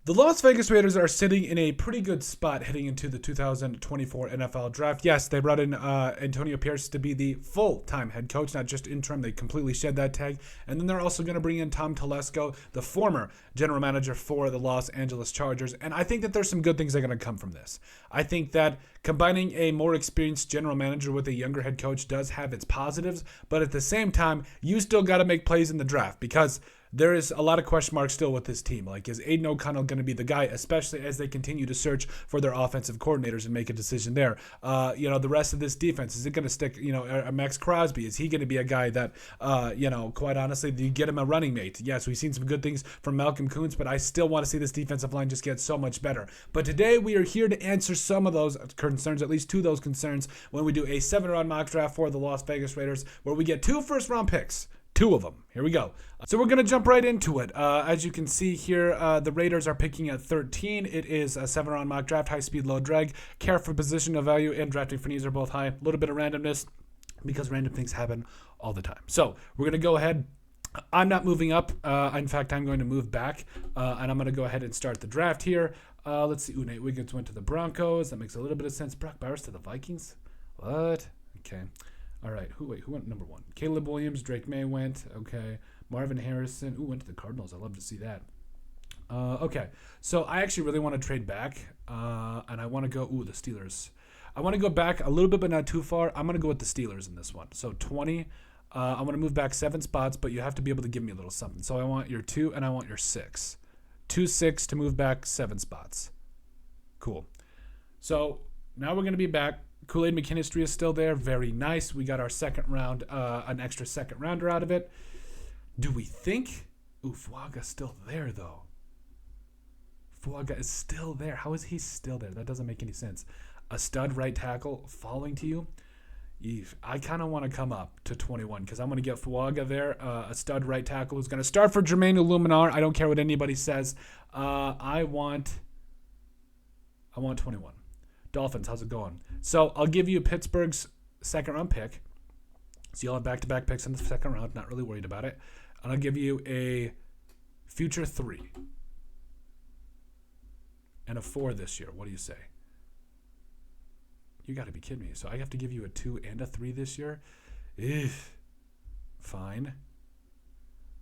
The Las Vegas Raiders are sitting in a pretty good spot heading into the 2024 NFL Draft. Yes, they brought in Antonio Pierce to be the full-time head coach, not just interim. They completely shed that tag. And then they're also going to bring in Tom Telesco, the former general manager for the Los Angeles Chargers. And I think that there's some good things that are going to come from this. I think that combining a more experienced general manager with a younger head coach does have its positives. But at the same time, you still got to make plays in the draft because there is a lot of question marks still with this team. Like, is Aiden O'Connell going to be the guy, especially as they continue to search for their offensive coordinators and make a decision there? The rest of this defense, is it going to stick, Max Crosby? Is he going to be a guy that, quite honestly, do you get him a running mate? Yes, we've seen some good things from Malcolm Kuntz, but I still want to see this defensive line just get so much better. But today we are here to answer some of those concerns, at least two of those concerns, when we do a 7-round mock draft for the Las Vegas Raiders, where we get 2 first-round picks. 2 of them. Here we go. So we're going to jump right into it. As you can see here, the Raiders are picking at 13. It is a 7-round mock draft, high speed, low drag. Care for positional value and drafting for needs are both high. A little bit of randomness because random things happen all the time. So we're going to go ahead. I'm not moving up. In fact, I'm going to move back, and I'm going to go ahead and start the draft here. Let's see. Nate Wiggins went to the Broncos. That makes a little bit of sense. Brock Bowers to the Vikings. What? Okay. All right, who went number 1? Caleb Williams, Drake May went. Okay, Marvin Harrison. Went to the Cardinals. I love to see that. Okay, so I actually really want to trade back, and I want to go. The Steelers. I want to go back a little bit, but not too far. I'm going to go with the Steelers in this one. So 20. I want to move back 7 spots, but you have to be able to give me a little something. So I want your 2 and I want your 6. 2, 6 to move back 7 spots. Cool. So now we're going to be back. Kool-Aid McKinstry is still there. Very nice. We got our second round, an extra second rounder out of it. Do we think? Fuaga's still there, though. Fuaga is still there. How is he still there? That doesn't make any sense. A stud right tackle falling to you? I kind of want to come up to 21 because I'm going to get Fuaga there. A stud right tackle who's going to start for Jermaine Illuminar. I don't care what anybody says. I want 21. Dolphins, how's it going? So I'll give you Pittsburgh's second round pick. So you'll have back-to-back picks in the second round. Not really worried about it. And I'll give you a future 3 and a 4 this year. What do you say? You got to be kidding me. So I have to give you a 2 and a 3 this year? Fine.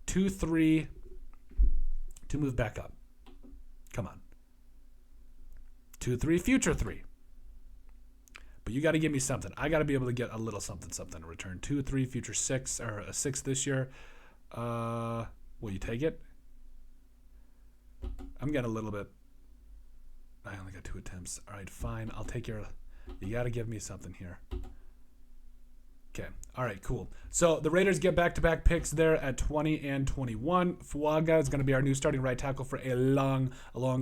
2, 3 to move back up. Come on. 2, 3, future 3. But you got to give me something. I got to be able to get a little something in return. 2, 3, future 6, or a 6 this year. Will you take it? I'm getting a little bit. I only got 2 attempts. All right, fine. I'll take your. You got to give me something here. Okay. All right, cool. So the Raiders get back-to-back picks there at 20 and 21. Fuaga is going to be our new starting right tackle for a long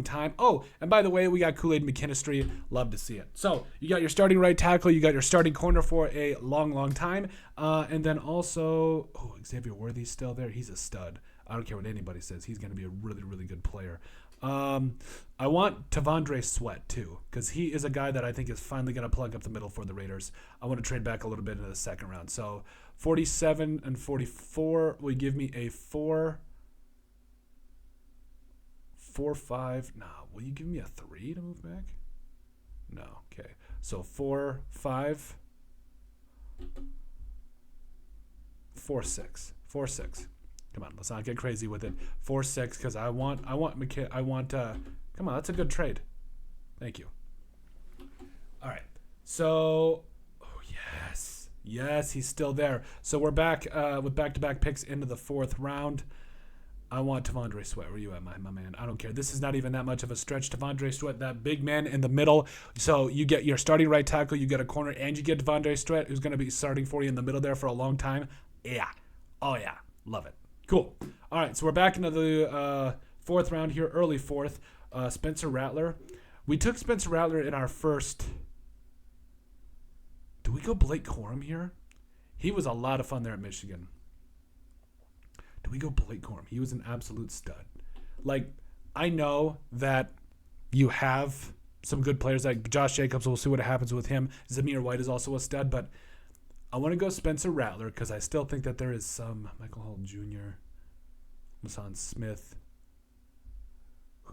time. Oh, and by the way, we got Kool-Aid McKinstry. Love to see it. So you got your starting right tackle. You got your starting corner for a long time. And then also, Xavier Worthy's still there. He's a stud. I don't care what anybody says. He's going to be a really, really good player. I want Tavondre Sweat too, because he is a guy that I think is finally going to plug up the middle for the Raiders. I want to trade back a little bit into the second round. So 47 and 44 will give me a 4, 5. No, will you give me a 3 to move back? No. Okay. So 4, 5, 4, 6. 4, 6. Come on, let's not get crazy with it. 4, 6, because I want. Come on, that's a good trade. Thank you. All right. So, yes, he's still there. So we're back with back-to-back picks into the 4th round. I want Tavondre Sweat. Where you at, my man? I don't care. This is not even that much of a stretch. Tavondre Sweat, that big man in the middle. So you get your starting right tackle, you get a corner, and you get Tavondre Sweat, who's going to be starting for you in the middle there for a long time. Yeah. Oh, yeah. Love it. Cool. All right, so we're back into the 4th round here, early 4th. Spencer Rattler. We took Spencer Rattler in our first. Do we go Blake Corum here? He was a lot of fun there at Michigan. Do we go Blake Corum? He was an absolute stud. Like, I know that you have some good players like Josh Jacobs. We'll see what happens with him. Zamir White is also a stud, but I want to go Spencer Rattler because I still think that there is some Michael Hall Jr., Mason Smith.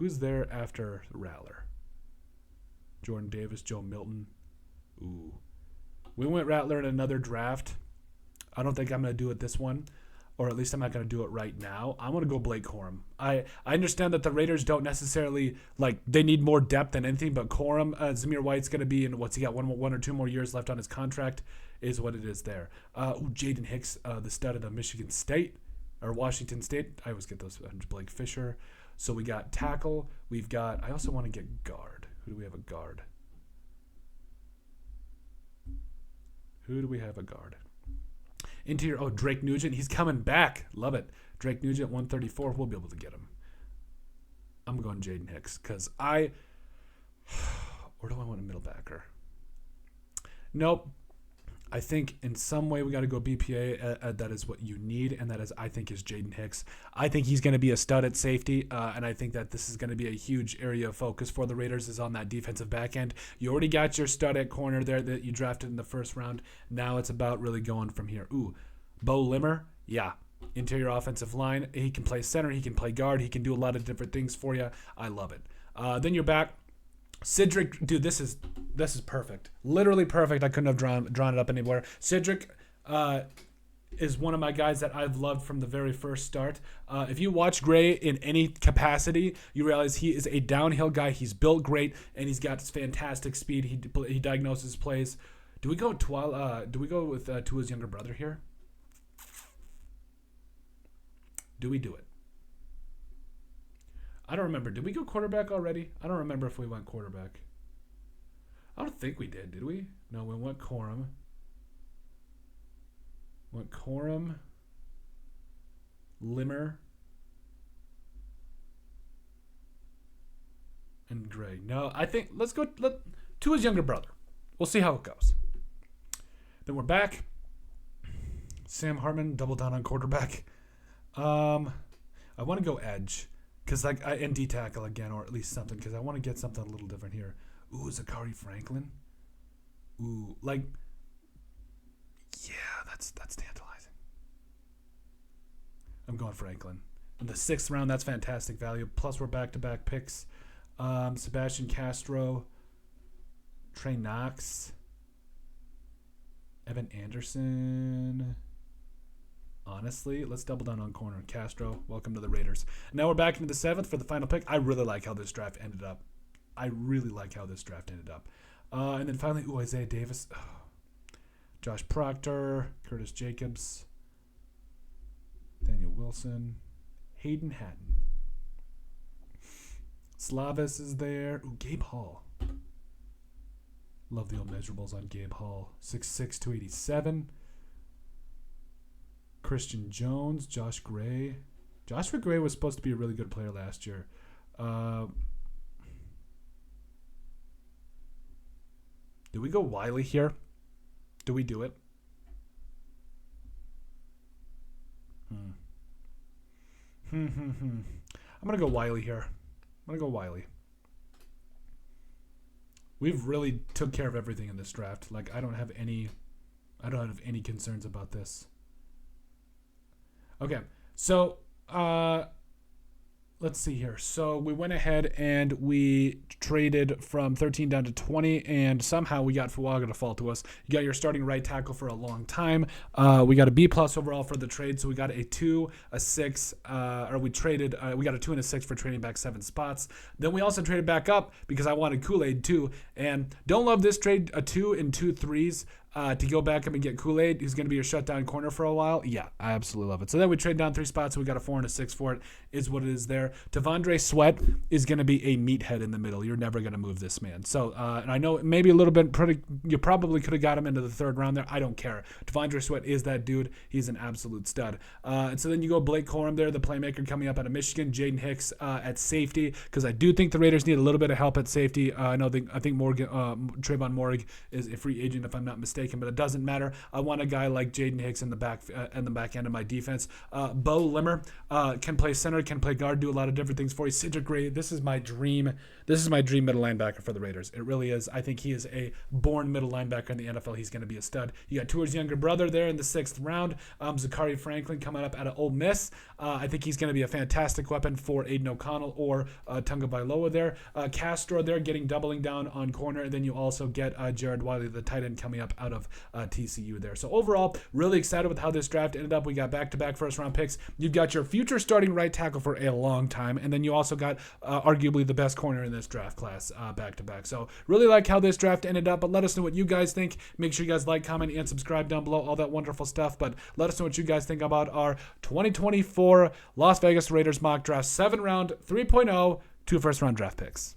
Who's there after Rattler? Jordan Davis, Joe Milton. Ooh. We went Rattler in another draft. I don't think I'm going to do it this one, or at least I'm not going to do it right now. I'm going to go Blake Corum. I understand that the Raiders don't necessarily, they need more depth than anything, but Corum, Zamir White's going to be in, what's he got, one or two more years left on his contract, is what it is there. Jaden Hicks, the stud of Michigan State, or Washington State. I always get those. Blake Fisher. So we got tackle. We've got, I also want to get guard. Who do we have a guard? Interior, Drake Nugent. He's coming back. Love it. Drake Nugent, 134. We'll be able to get him. I'm going Jaden Hicks because where do I want a middle backer? Nope. I think in some way we got to go BPA. That is what you need, and that is, I think, is Jaden Hicks. I think he's going to be a stud at safety, and I think that this is going to be a huge area of focus for the Raiders is on that defensive back end. You already got your stud at corner there that you drafted in the first round. Now it's about really going from here. Bo Limmer, yeah. Interior offensive line. He can play center. He can play guard. He can do a lot of different things for you. I love it. Then you're back. Cedric, dude, this is perfect. Literally perfect. I couldn't have drawn it up anywhere. Cedric is one of my guys that I've loved from the very first start. If you watch Gray in any capacity, you realize he is a downhill guy. He's built great, and he's got fantastic speed. He diagnoses plays. Do we go with Tua's younger brother here? Do we do it? I don't remember. Did we go quarterback already? I don't remember if we went quarterback. I don't think we did we? No, we went Corum. Limmer, and Gray. No, I think let's go to his younger brother. We'll see how it goes. Then we're back. Sam Hartman, double down on quarterback. I want to go edge. Because, and D-tackle again, or at least something, because I want to get something a little different here. Zachary Franklin. Yeah, that's tantalizing. I'm going Franklin. In the 6th round, that's fantastic value. Plus, we're back-to-back picks. Sebastian Castro. Trey Knox. Evan Anderson. Honestly, let's double down on corner. Castro, welcome to the Raiders. Now we're back into the 7th for the final pick. I really like how this draft ended up. And then finally, Isaiah Davis. Josh Proctor, Curtis Jacobs, Daniel Wilson, Hayden Hatton. Slavis is there. Gabe Hall. Love the old measurables on Gabe Hall. 6'6", 287. Christian Jones, Josh Gray. Joshua Gray was supposed to be a really good player last year. Do we go Wiley here? Do we do it? I'm going to go Wiley here. We've really took care of everything in this draft. I don't have any concerns about this. Okay, so let's see here. So we went ahead and we traded from 13 down to 20, and somehow we got Fuaga to fall to us. You got your starting right tackle for a long time. We got a B+ overall for the trade, so we got a 2, a 6, we got a 2 and a 6 for trading back 7 spots. Then we also traded back up because I wanted Kool-Aid too, and don't love this trade, a 2 and 2 3s. To go back up and get Kool-Aid, who's going to be your shutdown corner for a while. Yeah, I absolutely love it. So then we trade down 3 spots. So we got a 4 and a 6 for it, is what it is there. T'Vondre Sweat is going to be a meathead in the middle. You're never going to move this man. So, and I know maybe a little bit, you probably could have got him into the 3rd round there. I don't care. T'Vondre Sweat is that dude. He's an absolute stud. And so then you go Blake Corum there, the playmaker coming up out of Michigan. Jaden Hicks at safety, because I do think the Raiders need a little bit of help at safety. I think Trayvon Morrig is a free agent, if I'm not mistaken. mistaken, but it doesn't matter. I want a guy like Jaden Hicks in the back end of my defense. Bo Limmer can play center, can play guard, do a lot of different things for you. Cedric Gray, this is my dream. This is my dream middle linebacker for the Raiders. It really is. I think he is a born middle linebacker in the NFL. He's going to be a stud. You got Tua's younger brother there in the 6th round. Zachary Franklin coming up out of Ole Miss. I think he's going to be a fantastic weapon for Aiden O'Connell or Tunga Bailoa there. Castro there doubling down on corner. And then you also get Jared Wiley, the tight end, coming up out of TCU there. So overall, really excited with how this draft ended up. We got back-to-back first-round picks. You've got your future starting right tackle for a long time. And then you also got arguably the best corner in this draft class back-to-back. So really like how this draft ended up. But let us know what you guys think. Make sure you guys like, comment, and subscribe down below. All that wonderful stuff. But let us know what you guys think about our 2024 Las Vegas Raiders mock draft 7-round 3.0 2 first-round draft picks.